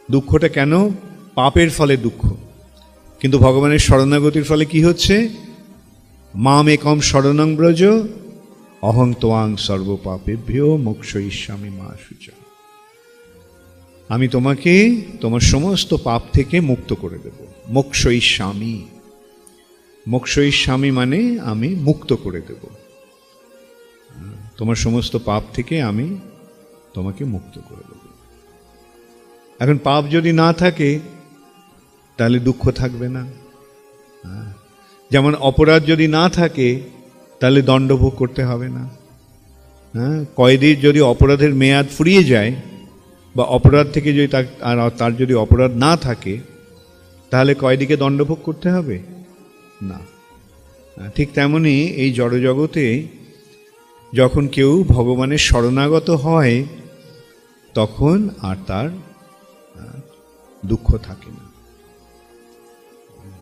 দুঃখটা কেন? পাপের ফলে দুঃখ। কিন্তু ভগবানের শরণাগতির ফলে কি হচ্ছে? মাম একম শরণং ব্রজ অহং তোয়াং সর্বপাপেভ্যো মোক্ষয়িষ্যামি মা শুচা। আমি তোমাকে তোমার সমস্ত পাপ থেকে মুক্ত করে দেব। মোক্ষয়িষ্যামি, মোক্ষয়িষ্যামি মানে আমি মুক্ত করে দেব, তোমার সমস্ত পাপ থেকে আমি তোমাকে মুক্ত করে দেব। এখন পাপ যদি না থাকে তাহলে দুঃখ থাকবে না। যেমন অপরাধ যদি না থাকে তাহলে দণ্ডভোগ করতে হবে না। কয়েদির যদি অপরাধের মেয়াদ ফুরিয়ে যায় বা অপরাধ থেকে যদি তার যদি অপরাধ না থাকে তাহলে কয়েদিকে দণ্ডভোগ করতে হবে না। ঠিক তেমনি এই জড়জগতে যখন কেউ ভগবানের শরণাগত হয় তখন আর তার দুঃখ থাকে না।